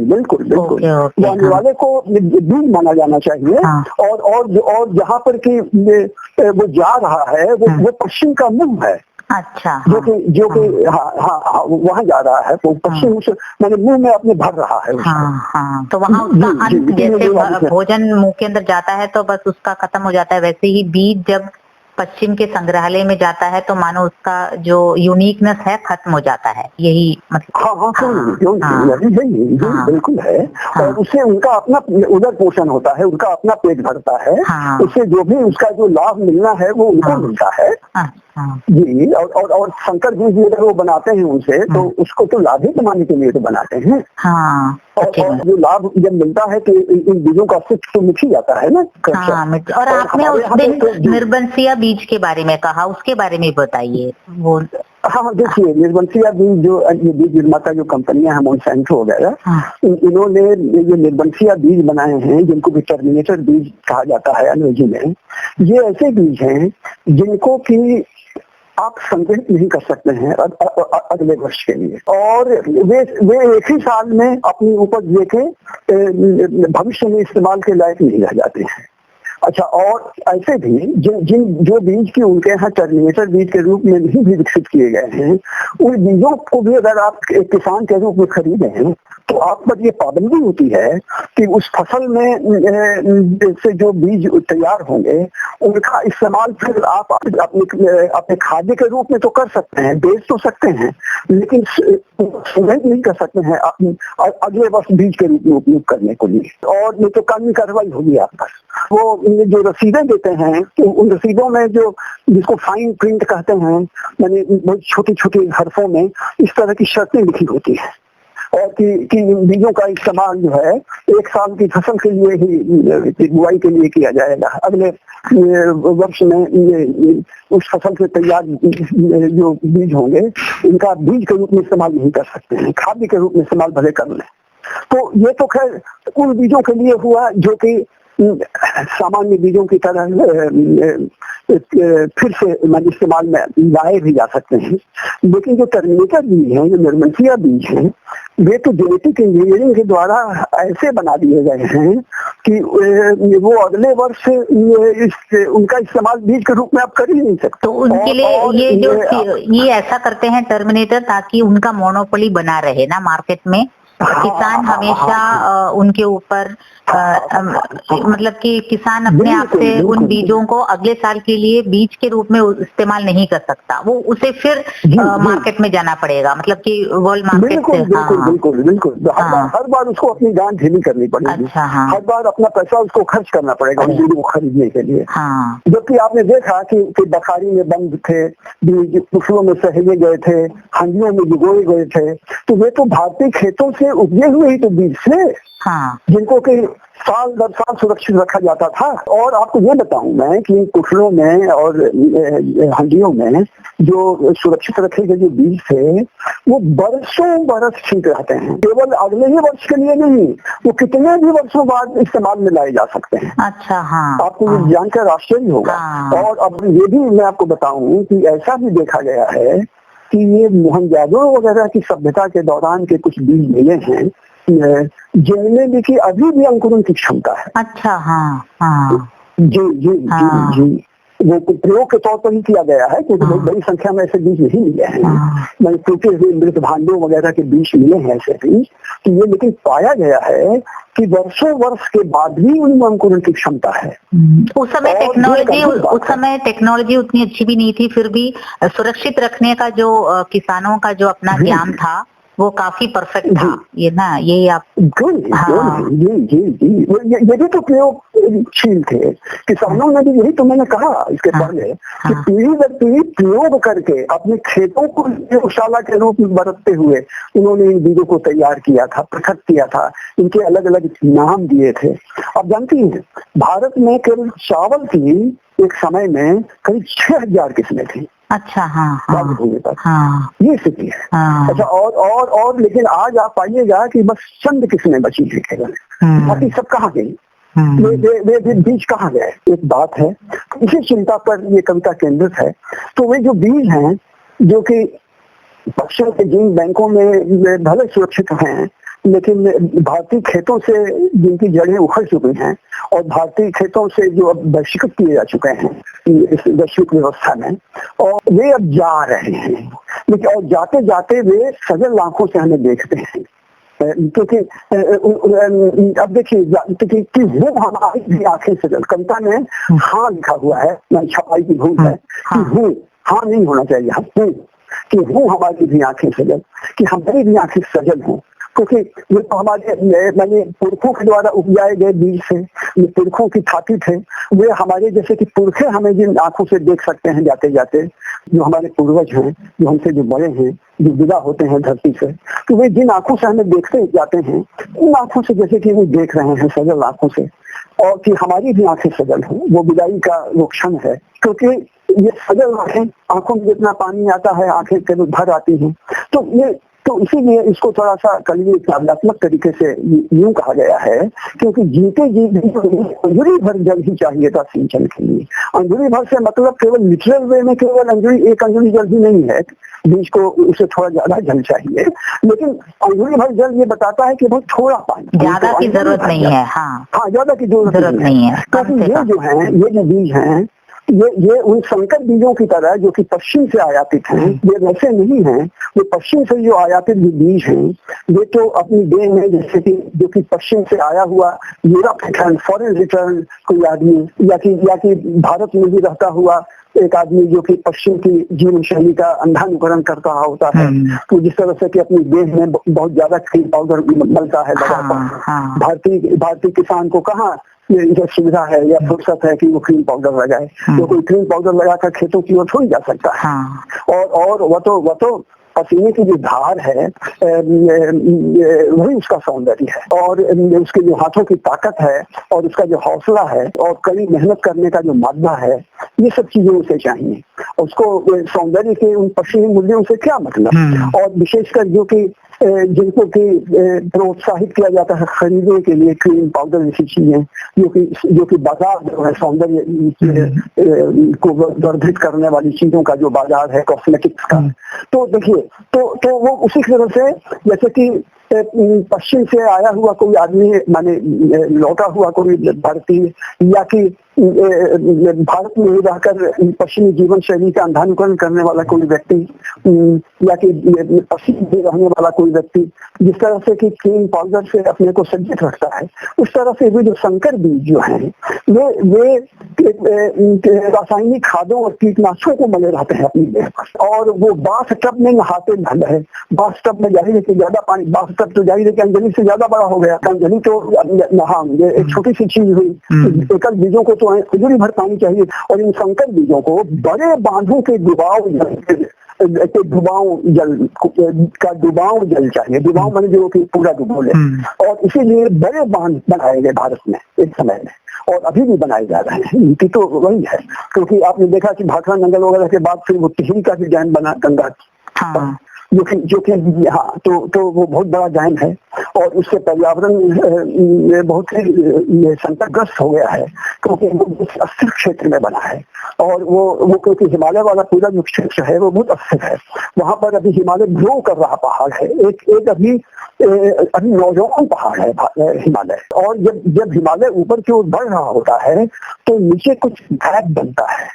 Speaker 3: निवाले को बीज माना जाना चाहिए। और जहाँ पर कि वो जा रहा है वो पश्चिम का मुंह है।
Speaker 2: अच्छा,
Speaker 3: जो कि वहाँ जा रहा है, तो पश्चिम मैंने मुंह में अपने भर रहा है।
Speaker 2: तो वहाँ उसका अंत, जैसे भोजन मुंह के अंदर जाता है तो बस उसका खत्म हो जाता है, वैसे ही बीज जब पश्चिम के संग्रहालय में जाता है तो मानो उसका जो यूनिकनेस है खत्म हो जाता है, यही मतलब।
Speaker 3: बिल्कुल है। और उससे उनका अपना उदर पोषण होता है, उनका अपना पेट भरता है, उससे जो भी उसका जो लाभ मिलना है वो उनको मिलता है जी। और शंकर बीज अगर वो बनाते हैं उनसे, तो उसको तो लाभ ही कमाने के लिए तो बनाते हैं। और जो लाभ जब मिलता है तो इन बीजों का अस्तित्व तो मिट ही जाता है ना।
Speaker 2: और आपने उस दिन निर्बंसिया बीज के बारे में कहा, उसके बारे में बताइए वो।
Speaker 3: हाँ, देखिए निर्बंसिया बीज जो बीज निर्माता जो कंपनियां हैं, मोनसेंटो वगैरह, इन्होंने ये निर्बंसिया बीज बनाए हैं, जिनको भी टर्मिनेटर बीज कहा जाता है अंग्रेजी में। ये ऐसे बीज हैं जिनको कि आप संग्रहित नहीं कर सकते हैं अगले वर्ष के लिए, और वे एक ही साल में अपनी उपज लेके भविष्य में इस्तेमाल के लायक नहीं रह जाते हैं। अच्छा, और ऐसे भी जो बीज की उनके यहाँ टर्मिनेटर बीज के रूप में नहीं भी विकसित किए गए हैं, उन बीजों को भी अगर आप एक किसान के रूप में खरीदे हैं तो आप पर ये पाबंदी होती है कि उस फसल में से जो बीज तैयार होंगे उनका इस्तेमाल फिर आप अपने खाद्य के रूप में तो कर सकते हैं, बेच तो सकते हैं, लेकिन नहीं कर सकते हैं अगले वर्ष बीज के रूप में उपयोग करने को लिए, और नहीं तो कानूनी कार्रवाई होगी आप पर। वो जो रसीदें देते हैं तो उन रसीदों में जो जिसको फाइन प्रिंट कहते हैं, यानी बहुत छोटी छोटी हरफों में इस तरह की शर्तें लिखी होती है, और कि बीजों का इस्तेमाल जो है 1 साल की फसल के लिए ही बुआई के लिए किया जाएगा, अगले वर्ष में उस फसल से तैयार जो बीज होंगे इनका बीज के रूप में इस्तेमाल नहीं कर सकते हैं, खाद्य के रूप में इस्तेमाल भले कर लें। तो ये तो खैर उन बीजों के लिए हुआ जो कि सामान्य बीजों की तरह फिर से इस्तेमाल में लाए भी जा सकते हैं, लेकिन जो टर्मिनेटर बीज हैं, जो निर्मंसिया बीज हैं, वे तो जेनेटिक इंजीनियरिंग के द्वारा ऐसे बना दिए गए हैं कि वो अगले वर्ष उनका इस्तेमाल बीज के रूप में आप कर ही नहीं सकते।
Speaker 2: तो उनके लिए ये ऐसा करते हैं टर्मिनेटर, ताकि उनका मोनोपोली बना रहे ना मार्केट में, किसान हमेशा उनके ऊपर मतलब कि किसान अपने आप से उन बीजों को अगले साल के लिए बीज के रूप में इस्तेमाल नहीं कर सकता, वो उसे फिर मार्केट में जाना पड़ेगा, मतलब कि वर्ल्ड मार्केट से।
Speaker 3: बिल्कुल हर बार उसको अपनी जान ढीली करनी पड़ेगी।
Speaker 2: अच्छा,
Speaker 3: हर बार अपना पैसा उसको खर्च करना पड़ेगा उन बीजों को खरीदने के लिए। जबकि आपने देखा कि बखारी में बंद थे, बीज फसलों में सहेजे गए थे, हंडियों में भिगोए गए थे, तो वे तो भारतीय खेतों से उपजे हुए ही तो बीज थे, जिनको कि साल दर साल सुरक्षित रखा जाता था। और आपको ये बताऊं मैं कि कुफलों में और हंडियों में जो सुरक्षित रखे गए जो बीज थे वो बरसों बरस ठीक रहते हैं, केवल अगले ही वर्ष के लिए नहीं, वो कितने भी वर्षों बाद इस्तेमाल में लाए जा सकते हैं।
Speaker 2: अच्छा,
Speaker 3: आपको ये जानकर आश्चर्य होगा। और अब ये भी मैं आपको बताऊं कि ऐसा भी देखा गया है कि ये मोहनजोदड़ो वगैरह की सभ्यता के दौरान के कुछ बीज मिले हैं जिनमें देखिए अभी भी अंकुरण की क्षमता है।
Speaker 2: अच्छा,
Speaker 3: जी वो प्रयोग के तौर पर ही किया गया है, क्योंकि बहुत बड़ी संख्या में ऐसे बीज नहीं मिले हैं, टूटे हुए मृत भांडों वगैरह के बीज मिले हैं ऐसे बीज, तो ये लेकिन पाया गया है कि वर्षों वर्ष के बाद भी उनमें अंकुरण की क्षमता है।
Speaker 2: उस समय टेक्नोलॉजी उतनी अच्छी भी नहीं थी, फिर भी सुरक्षित रखने का जो किसानों का जो अपना ज्ञान था वो काफी परफेक्ट था। ये ना यही आप
Speaker 3: ये भी तो प्रयोगशील थे, किसानों ने भी, यही तो मैंने कहा इसके पहले कि पीढ़ी दर पीढ़ी प्रयोग करके अपने खेतों को प्रयोगशाला के रूप में बरतते हुए उन्होंने इन बीजों को तैयार किया था, पृथक किया था, इनके अलग अलग नाम दिए थे। अब जानती हैं भारत में केवल चावल की एक समय में करीब 6000 किस्में थी।
Speaker 2: अच्छा,
Speaker 3: ये स्थिति है। अच्छा, और लेकिन आज आप पाइएगा कि बस चंद किस्में बची थी केवल, बाकी सब कहाँ गई, वे बीज कहाँ गए। एक बात है, इसी चिंता पर ये कविता केंद्रित है। तो वे जो बीज हैं जो कि पक्षियों के जीन बैंकों में भले सुरक्षित हैं, लेकिन भारतीय खेतों से जिनकी जड़ें उखड़ चुकी हैं और भारतीय खेतों से जो अब बहिष्कृत किए जा चुके हैं इस वैश्विक व्यवस्था में, और वे अब जा रहे हैं, लेकिन और जाते जाते वे सजल आंखों से हमें देखते हैं, क्योंकि अब देखिए कि वो हमारी भी आंखें सजल, कविता में हाँ लिखा हुआ है, छपाई की भूल है कि हूँ, हाँ नहीं होना चाहिए, हम हूँ कि हूँ हमारी भी आंखें सजल, कि हमारी भी आंखें सजल हों, क्योंकि ये तो हमारे पुरखों के द्वारा उपजाए गए बीज से, ये पुरखों की थाती थे, वे हमारे जैसे कि पुरखे हमें जिन आंखों से देख सकते हैं जाते जाते, जो हमारे पूर्वज हैं, जो हमसे जो बड़े हैं, जो विदा होते हैं धरती से, तो वे जिन आंखों से हमें देखते जाते हैं उन आंखों से जैसे कि वो देख रहे हैं सजल आंखों से, और कि हमारी भी आंखें सजल हों, वो विदाई का वो क्षण है। क्योंकि ये सजल आंखें, आंखों में जितना पानी आता है आंखें केवल भर आती हैं, तो इसीलिए इसको थोड़ा सा कलिए काव्यात्मक तरीके से यूं कहा गया है, क्योंकि जीते जी अंजुरी भर जल ही चाहिए था सिंचन के लिए। अंजुरी भर से मतलब केवल लिटरल वे में केवल एक अंजुरी जल ही नहीं है, बीज को उसे थोड़ा ज्यादा जल चाहिए, लेकिन अंगुली भर जल ये बताता है कि बहुत थोड़ा पानी,
Speaker 2: ज्यादा की जरूरत नहीं है। हाँ,
Speaker 3: ज्यादा की जरूरत
Speaker 2: नहीं है,
Speaker 3: क्योंकि ये जो बीज हैं ये उन संकर बीजों की तरह जो कि पश्चिम से आयातित हैं, ये वैसे नहीं हैं। ये पश्चिम से जो आयातित बीज हैं ये तो अपनी देह में, जैसे कि जो कि पश्चिम से आया हुआ यूरोप रिटर्न, फॉरेन रिटर्न कोई आदमी या कि भारत में भी रहता हुआ एक आदमी जो कि पश्चिम की जीवन शैली का अंधानुकरण करता होता है, तो जिस तरह से कि अपनी देह में बहुत ज्यादा क्रीम पाउडर मलता है लगातार। भारतीय किसान को कहाँ ये सुविधा है या फुर्सत है कि वो क्रीम पाउडर लगाए, तो कोई क्रीम पाउडर लगाकर खेतों की ओर थोड़ी जा सकता है। और वो तो पसीने की जो धार है वही उसका सौंदर्य है, और उसके जो हाथों की ताकत है और उसका जो हौसला है और कड़ी मेहनत करने का जो मादा है, ये सब चीजें उसे चाहिए। उसको सौंदर्य के उन पश्चिमी मूल्यों से क्या मतलब, और विशेषकर जो कि जिनको कि प्रोत्साहित किया जाता है खरीदने के लिए क्रीम पाउडर जैसी चीजें, जो कि बाजार जो है सौंदर्य को वर्धित करने वाली चीजों का जो बाजार है कॉस्मेटिक्स का, तो देखिए तो वो उसी तरह से जैसे कि पश्चिम से आया हुआ कोई आदमी, माने लौटा हुआ कोई भारतीय, या कि भारत में रहकर पश्चिमी जीवन शैली का अंधानुकरण करने वाला कोई व्यक्ति, या कि पश्चिम में रहने वाला कोई व्यक्ति जिस तरह से कि क्रीम पाउडर से अपने को सज्जित रखता है, उस तरह से भी जो संकर बीज जो हैं वे रासायनिक खादों और कीटनाशकों को मले रहते हैं अपनी देह पर, और वो बाथ टब में नहाते है। बाथ टब में जाहिर है कि ज्यादा पानी, बाथ टब तो जाहिर है कि अंजलि से ज्यादा बड़ा हो गया, अंजलि तो नहा एक छोटी सी चीज हुई, एकल बीजों को तो खुजली भर पानी चाहिए, और इन संकर बीजों को बड़े बांधों के डुबाव जल चाहिए। डुबाव माने जो कि पूरा डुबो ले, और इसीलिए बड़े बांध बनाए गए भारत में एक समय में, और अभी भी बनाए जा रहे हैं। नीति तो वही है, क्योंकि आपने देखा कि भाखड़ा नंगल वगैरह के बाद फिर वो टिहरी का भी डैम बना गंगा, जो कि हाँ तो वो बहुत बड़ा डैम है, और उससे पर्यावरण बहुत ही संकटग्रस्त हो गया है, क्योंकि वो अस्थिर क्षेत्र में बना है, और वो क्योंकि हिमालय वाला पूरा जो क्षेत्र है वो बहुत अस्थिर है। वहां पर अभी हिमालय ग्रो कर रहा पहाड़ है, एक अभी नौजवान पहाड़ है हिमालय, और जब हिमालय ऊपर की ओर बढ़ रहा होता है तो नीचे कुछ गैप बनता है,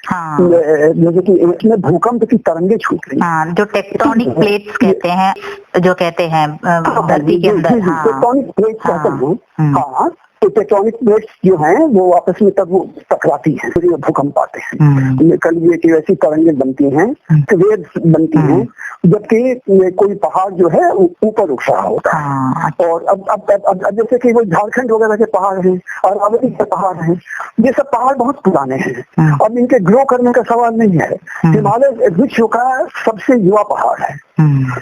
Speaker 3: जैसे कि इसमें भूकंप की तरंगे छूट रही,
Speaker 2: जो टेक्टोनिक प्लेट्स कहते हैं, जो कहते हैं धरती के अंदर,
Speaker 3: टेक्टोनिक प्लेट्स कहते हैं। हाँ, तो टेक्टोनिक प्लेट्स जो हैं वो आपस में तब वो टकराती हैं, फिर ये भूकंप आते हैं, कल की वैसी तरंगे बनती हैं, वेव्स बनती हैं, जबकि कोई पहाड़ जो है ऊपर उठ रहा होता है। और अब जैसे कि वो झारखंड वगैरह के पहाड़ हैं, अरावली के पहाड़ हैं, ये सब पहाड़ बहुत पुराने हैं, अब इनके ग्रो करने का सवाल नहीं है। हिमालय विश्व का सबसे युवा पहाड़ है,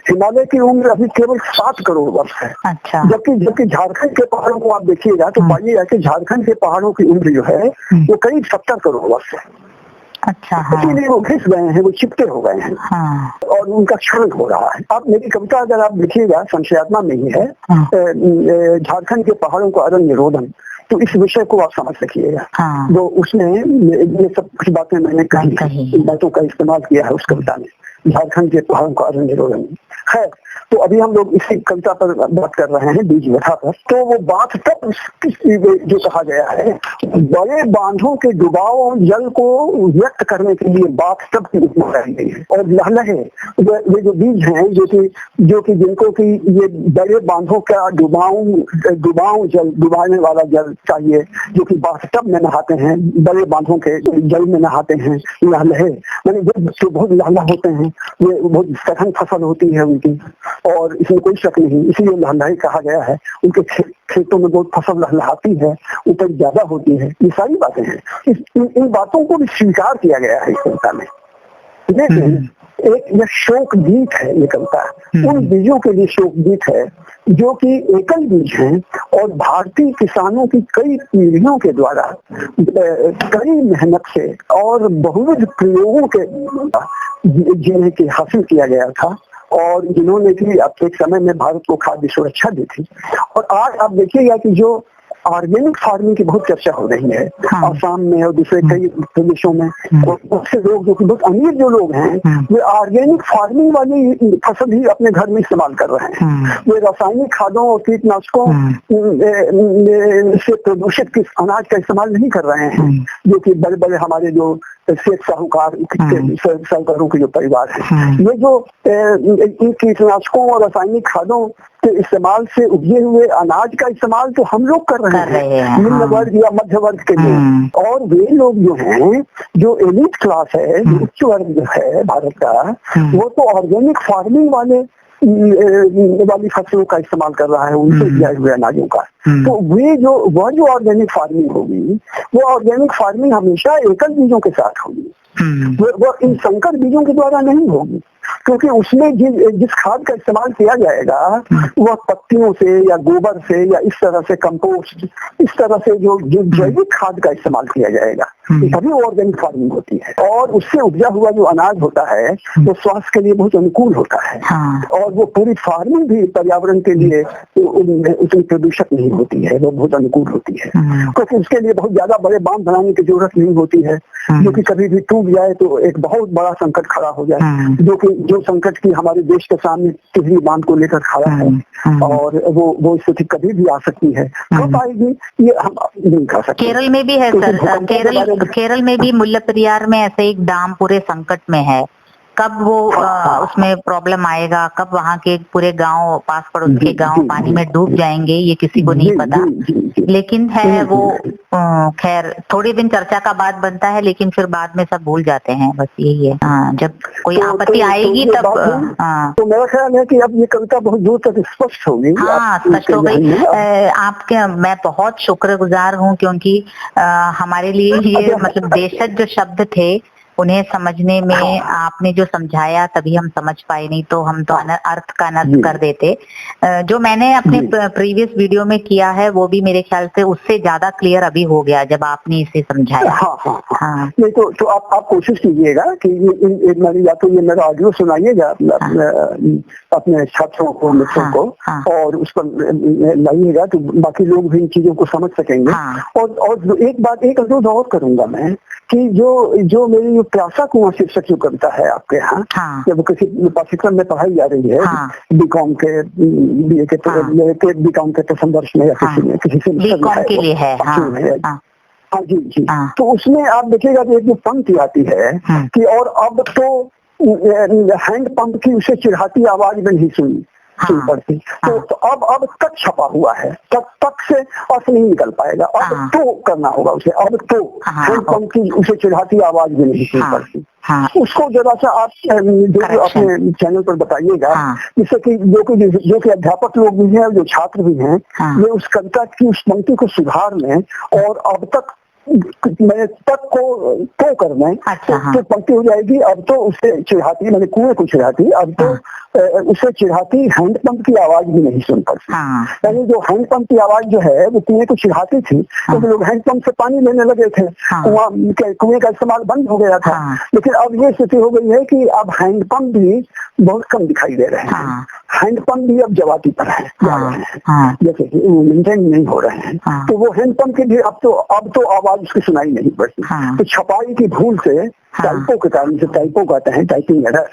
Speaker 3: हिमालय की उम्र अभी केवल 7 करोड़ वर्ष है।
Speaker 2: अच्छा।
Speaker 3: जबकि झारखंड के पहाड़ों को आप देखिएगा तो पाइएगा कि झारखंड के पहाड़ों की उम्र जो है वो करीब 70 करोड़ वर्ष है।
Speaker 2: अच्छा।
Speaker 3: इसीलिए वो घिस गए हैं, वो चिपटे हो गए हैं, और उनका क्षरण हो रहा है। आप मेरी कविता अगर आप देखिएगा, संशयात्मा में ही है, झारखंड के पहाड़ों का अरण्य रोदन, तो इस विषय को आप समझ सकिएगा। वो उसमें ये सब कुछ बातें मैंने कही, इन बातों का इस्तेमाल किया है उस कविता में, झारखंड के पहाड़ों का अरण्य रोदन। खैर, तो अभी हम लोग इसी कविता पर बात कर रहे हैं, बीज व्यथा पर। तो वो बात तब जो कहा गया है, बड़े बांधों के डुबाव जल को व्यक्त करने के लिए बात तब की उपमा रही गई है, और लहलहे ये जो बीज हैं जो कि जिनको कि ये बड़े बांधों का डुबाव जल, डुबाने वाला जल चाहिए, जो कि बाथटब में नहाते हैं, बड़े बांधों के जल में नहाते हैं। लहलहे माने जो बहुत लहला होते हैं, ये बहुत सघन फसल होती है उनकी, और इसमें कोई शक नहीं, इसलिए लहलहाई कहा गया है। उनके खेतों में बहुत फसल लहलहाती है, उपज ज्यादा होती है, ये सारी बातें हैं। इन बातों को भी स्वीकार किया गया है इस कविता में। लेकिन एक यह शोक गीत है, ये कविता उन बीजों के लिए शोक गीत है जो कि एकल बीज हैं, और भारतीय किसानों की कई पीढ़ियों के द्वारा कड़ी मेहनत से और बहुविध प्रयोगों के जिन्हें की हासिल किया गया था, और जिन्होंने कि अब एक समय में भारत को खाद्य सुरक्षा दी थी। और आज आप देखिएगा कि जो ऑर्गेनिक फार्मिंग की बहुत चर्चा हो रही है
Speaker 2: हाँ।
Speaker 3: आसाम में और दूसरे कई प्रदेशों में। और बहुत से लोग जो कि बहुत अमीर जो लोग हैं वे ऑर्गेनिक फार्मिंग वाली फसल ही अपने घर में इस्तेमाल कर रहे हैं। वे रासायनिक खादों और कीटनाशकों से प्रदूषित अनाज का इस्तेमाल नहीं कर रहे हैं, जो कि बड़े बड़े हमारे जो सेठ साहूकारों के जो परिवार है, ये जो इन कीटनाशकों और रासायनिक खादों के इस्तेमाल से उपजे हुए अनाज का इस्तेमाल तो हम लोग कर रहे हैं निम्न वर्ग या मध्य वर्ग के लोग। और वे लोग जो हैं, जो एलिट क्लास है, जो उच्च वर्ग जो है भारत का, वो तो ऑर्गेनिक फार्मिंग वाली फसलों का इस्तेमाल कर रहा है, उनसे उपजाए हुए अनाजों का। तो वह जो ऑर्गेनिक फार्मिंग होगी, वो ऑर्गेनिक फार्मिंग हमेशा एकल बीजों के साथ होगी, वो इन संकर बीजों के द्वारा नहीं होगी, क्योंकि उसमें जिस खाद का इस्तेमाल किया जाएगा वह पत्तियों से या गोबर से या इस तरह से कंपोस्ट, इस तरह से जो जैविक खाद का इस्तेमाल किया जाएगा, तभी ऑर्गेनिक फार्मिंग होती है। और उससे उपजा हुआ जो अनाज होता है वो स्वास्थ्य के लिए बहुत अनुकूल होता है। और वो पूरी फार्मिंग भी पर्यावरण के लिए उतनी प्रदूषक नहीं होती है, वो बहुत अनुकूल होती है, क्योंकि उसके लिए बहुत ज्यादा बड़े बांध बनाने की जरूरत नहीं होती है, जो कि कभी भी टूट जाए तो एक बहुत बड़ा संकट खड़ा हो जाए, जो संकट की हमारे देश के सामने तिजरी बांध को लेकर खड़ा है। और वो स्थिति कभी भी आ सकती है, कब आएगी ये हम नहीं कह सकते।
Speaker 2: केरल में भी है सर, केरल में भी मुल्लापेरियार में ऐसे एक डैम पूरे संकट में है। कब वो उसमें प्रॉब्लम आएगा, कब वहाँ के पूरे गांव, पास पड़ोस के गांव पानी में डूब जाएंगे, ये किसी को नहीं पता। लेकिन है वो खैर थोड़े दिन चर्चा का बात बनता है, लेकिन फिर बाद में सब भूल जाते हैं, बस यही है। जब कोई आपत्ति आएगी तब
Speaker 3: तो मेरा ख्याल है कि अब ये कविता बहुत दूर तक स्पष्ट होगी।
Speaker 2: हाँ, स्पष्ट हो गई। आपके मैं बहुत शुक्रगुजार हूँ, क्योंकि हमारे लिए ये मतलब देशज जो शब्द थे उन्हें समझने में आपने जो समझाया तभी हम समझ पाए, नहीं तो हम तो अर्थ का अनर्थ कर देते। जो मैंने अपने प्रीवियस वीडियो में किया है वो भी मेरे ख्याल से उससे ज्यादा क्लियर अभी हो गया जब आपने इसे समझाया।
Speaker 3: हाँ। नहीं तो आप कोशिश कीजिएगा कि या तो ये मेरा ऑडियो सुनाइएगा अपने छात्रों को, मित्रों को, और उस पर लाइएगा तो बाकी लोग भी इन चीजों को समझ सकेंगे। और एक अनुरोध और करूंगा मैं कि जो मेरी प्यासा कुआं शीर्षक जो कविता है आपके यहाँ, जब किसी पाठ्यक्रम में पढ़ाई जा रही है, बीकॉम के बीए के बीकॉम के प्रथम वर्ष में या किसी से
Speaker 2: बीकॉम के लिए है।
Speaker 3: हाँ जी। तो उसमें आप देखिएगा कि एक जो पंक्ति आती है कि और अब तो हैंड पंप की उसे चिढ़ाती आवाज में नहीं सुन पड़ती। तो अब तक छपा हुआ है, तक से अर्थ नहीं निकल पाएगा, अब तो करना होगा उसे। अब तो हैंड पंप की उसे चिढ़ाती आवाज भी नहीं सुन पड़ती। उसको जरा सा आप जो अपने चैनल पर बताइएगा, जिससे कि जो कि अध्यापक लोग भी हैं, जो छात्र भी हैं, ये उस कविता की उस पंक्ति को सुधारने और अब तक मैंने तक को तो करना है। तो पंक्ति हो जाएगी, अब तो उसे चिढ़ाती, मैंने कुएं को चिढ़ाती, अब तो उसे चिढ़ाती हैंडपंप की आवाज भी नहीं सुन पाती। पहले जो हैंडपंप की आवाज जो है वो कुएं को चिढ़ाती थी, तो लोग हैंडपंप से पानी लेने लगे थे, कुएं का इस्तेमाल बंद हो गया था। लेकिन अब ये स्थिति हो गई है कि अब हैंडपंप भी बहुत कम दिखाई दे रहे हैं, हैंडपंप भी अब जवाती पर है, जैसे कि मेंटेन नहीं हो रहे हैं। तो वो हैंडपंप की भी अब तो आवाज उसकी सुनाई नहीं पड़ती। तो छपाई की भूल से, टाइपों के कारण, से टाइपों कहते हैं, टाइपिंग एरर,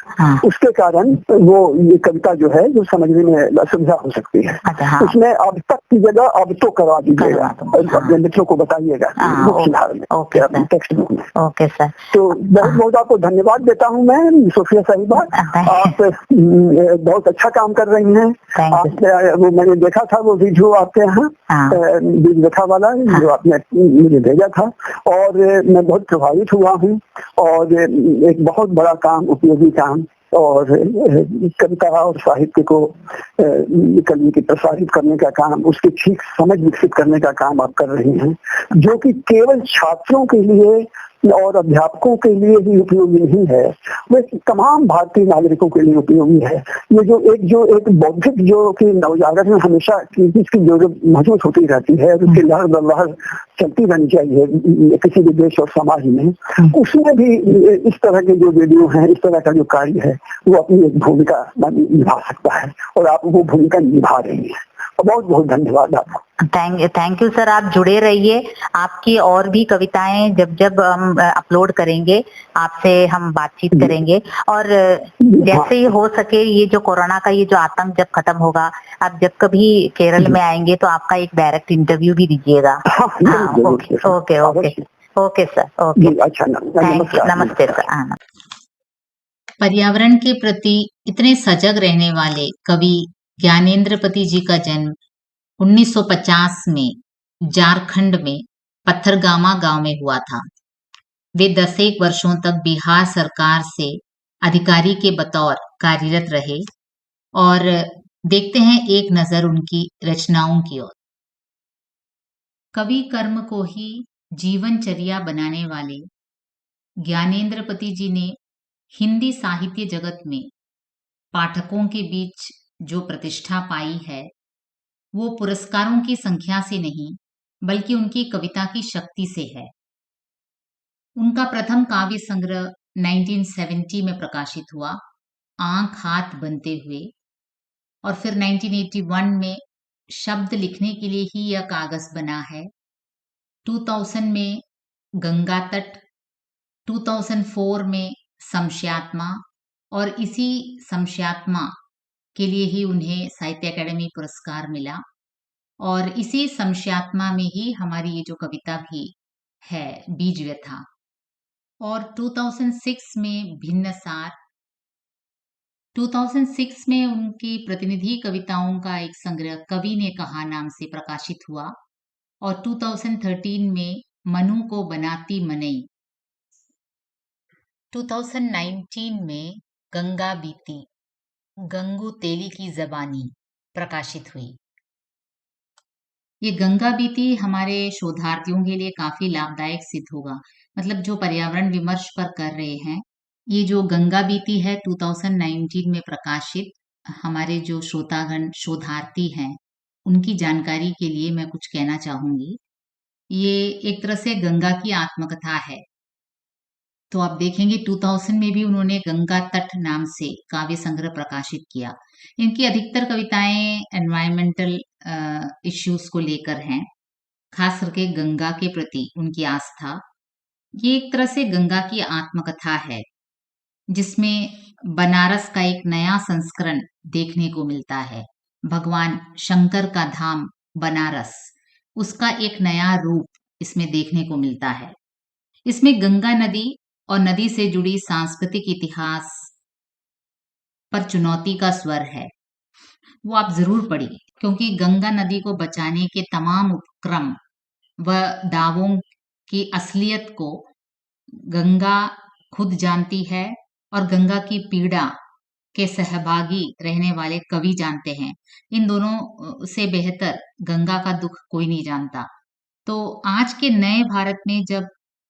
Speaker 3: उसके कारण वो ये कविता जो है जो समझने में असुविधा हो सकती है। उसमें अब तक की जगह अब तो करवा दीजिएगा, अपने मित्रों को बताइएगा टेक्स्ट बुक में।
Speaker 2: Okay sir.
Speaker 3: तो बहुत बहुत आपको धन्यवाद देता हूँ मैं, सोफिया साहिबा। आप बहुत अच्छा काम कर रही हैं। वो मैंने देखा था वो वीडियो आपके यहाँ बीज रेखा वाला जो आपने मुझे भेजा था, और मैं बहुत प्रभावित हुआ हूँ। और एक बहुत बड़ा काम, उपयोगी काम, और कविता और साहित्य को कवि की प्रसारित करने का काम, उसकी ठीक समझ विकसित करने का काम आप कर रही हैं, जो कि केवल छात्रों के लिए और अध्यापकों के लिए ही उपयोगी नहीं है, वो तमाम भारतीय नागरिकों के लिए उपयोगी है। ये जो एक बौद्धिक जो कि नवजागरण में हमेशा इसकी जरूरत महसूस होती रहती है, उसकी लहर दर लहर चलती रहनी चाहिए किसी भी देश और समाज में, उसमें भी इस तरह के जो वीडियो हैं, इस तरह का जो कार्य है, वो अपनी एक भूमिका निभा सकता है, और आप वो भूमिका निभा रही है। बहुत बहुत धन्यवाद आपका।
Speaker 2: थैंक यू सर, आप जुड़े रहिए। आपकी और भी कविताएं जब जब हम अपलोड करेंगे आपसे हम बातचीत करेंगे। और जैसे ही हो सके, ये जो कोरोना का ये जो आतंक जब खत्म होगा, आप जब कभी केरल में आएंगे तो आपका एक डायरेक्ट इंटरव्यू भी दीजिएगा। हाँ, okay okay okay okay sir, okay,
Speaker 3: अच्छा,
Speaker 2: थैंक यू, नमस्ते सर। हाँ,
Speaker 1: पर्यावरण के प्रति इतने सजग रहने वाले कवि ज्ञानेंद्रपति जी का जन्म 1950 में झारखंड में पत्थरगामा गांव में हुआ था। वे 10 वर्षों तक बिहार सरकार से अधिकारी के बतौर कार्यरत रहे। और देखते हैं एक नजर उनकी रचनाओं की ओर। कवि कर्म को ही जीवनचर्या बनाने वाले ज्ञानेंद्रपति जी ने हिंदी साहित्य जगत में पाठकों के बीच जो प्रतिष्ठा पाई है, वो पुरस्कारों की संख्या से नहीं बल्कि उनकी कविता की शक्ति से है। उनका प्रथम काव्य संग्रह 1970 में प्रकाशित हुआ, आंख हाथ बनते हुए। और फिर 1981 में शब्द लिखने के लिए ही यह कागज बना है। 2000 में गंगा तट, 2004 में समस्यात्मा, और इसी समस्यात्मा के लिए ही उन्हें साहित्य अकादमी पुरस्कार मिला। और इसी समस्यात्मा में ही हमारी ये जो कविता भी है, बीज व्यथा। और 2006 में भिन्नसार, 2006 में उनकी प्रतिनिधि कविताओं का एक संग्रह कवि ने कहा नाम से प्रकाशित हुआ। और 2013 में मनु को बनाती मनई। 2019 में गंगा बीती, गंगू तेली की जबानी प्रकाशित हुई। ये गंगा बीती हमारे शोधार्थियों के लिए काफी लाभदायक सिद्ध होगा। मतलब जो पर्यावरण विमर्श पर कर रहे हैं, ये जो गंगा बीती है 2019 में प्रकाशित, हमारे जो श्रोतागण शोधार्थी हैं उनकी जानकारी के लिए मैं कुछ कहना चाहूंगी। ये एक तरह से गंगा की आत्मकथा है। तो आप देखेंगे 2000 में भी उन्होंने गंगा तट नाम से काव्य संग्रह प्रकाशित किया। इनकी अधिकतर कविताएं एनवायरमेंटल इश्यूज को लेकर हैं, खास करके गंगा के प्रति उनकी आस्था। ये एक तरह से गंगा की आत्मकथा है, जिसमें बनारस का एक नया संस्करण देखने को मिलता है। भगवान शंकर का धाम बनारस, उसका एक नया रूप इसमें देखने को मिलता है। इसमें गंगा नदी और नदी से जुड़ी सांस्कृतिक इतिहास पर चुनौती का स्वर है। वो आप जरूर पढ़िए, क्योंकि गंगा नदी को बचाने के तमाम उपक्रम व दावों की असलियत को गंगा खुद जानती है, और गंगा की पीड़ा के सहभागी रहने वाले कवि जानते हैं। इन दोनों से बेहतर गंगा का दुख कोई नहीं जानता। तो आज के नए भारत में जब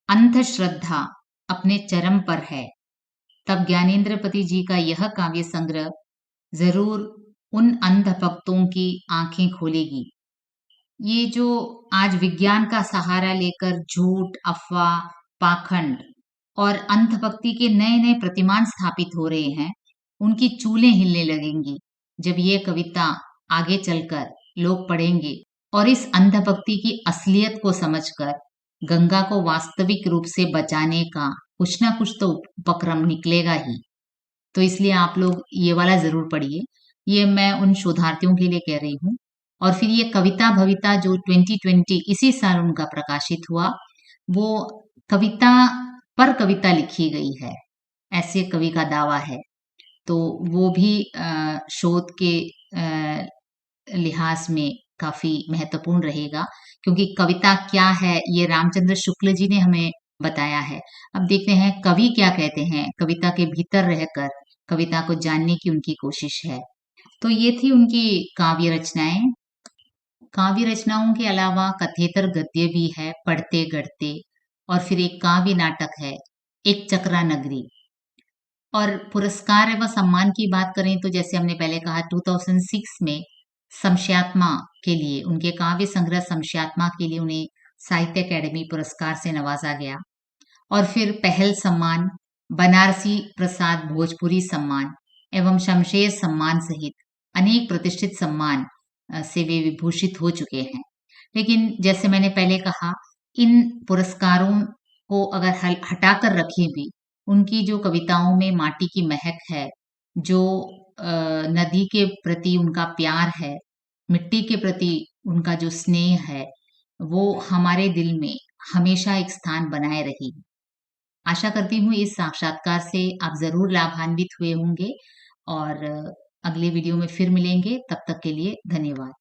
Speaker 1: अंधश्रद्धा अपने चरम पर है, तब ज्ञानेंद्रपति जी का यह काव्य संग्रह जरूर उन अंध भक्तों की आंखें खोलेगी। ये जो आज विज्ञान का सहारा लेकर झूठ, अफवाह, पाखंड और अंधभक्ति के नए नए प्रतिमान स्थापित हो रहे हैं, उनकी चूलें हिलने लगेंगी जब ये कविता आगे चलकर लोग पढ़ेंगे और इस अंधभक्ति की असलियत को समझकर गंगा को वास्तविक रूप से बचाने का कुछ ना कुछ तो उपक्रम निकलेगा ही। तो इसलिए आप लोग ये वाला जरूर पढ़िए। ये मैं उन शोधार्थियों के लिए कह रही हूँ। और फिर ये कविता भविता जो 2020 इसी साल उनका प्रकाशित हुआ, वो कविता पर कविता लिखी गई है, ऐसे कवि का दावा है। तो वो भी शोध के लिहाज में काफी महत्वपूर्ण रहेगा, क्योंकि कविता क्या है ये रामचंद्र शुक्ल जी ने हमें बताया है। अब देखते हैं कवि क्या कहते हैं, कविता के भीतर रहकर कविता को जानने की उनकी कोशिश है। तो ये थी उनकी काव्य रचनाएं। काव्य रचनाओं के अलावा कथेतर गद्य भी है, पढ़ते गढ़ते, और फिर एक काव्य नाटक है, एक चक्रा नगरी। और पुरस्कार एवं सम्मान की बात करें तो जैसे हमने पहले कहा 2006 में समस्यात्मा के लिए, उनके काव्य संग्रह समस्यात्मा के लिए उन्हें साहित्य अकादमी पुरस्कार से नवाजा गया। और फिर पहल सम्मान, बनारसी प्रसाद भोजपुरी सम्मान एवं शमशेर सम्मान सहित अनेक प्रतिष्ठित सम्मान से वे विभूषित हो चुके हैं। लेकिन जैसे मैंने पहले कहा, इन पुरस्कारों को अगर हटाकर रखें भी, उनकी जो कविताओं में माटी की महक है, जो नदी के प्रति उनका प्यार है, मिट्टी के प्रति उनका जो स्नेह है, वो हमारे दिल में हमेशा एक स्थान बनाए रही। आशा करती हूँ इस साक्षात्कार से आप जरूर लाभान्वित हुए होंगे और अगले वीडियो में फिर मिलेंगे। तब तक के लिए धन्यवाद।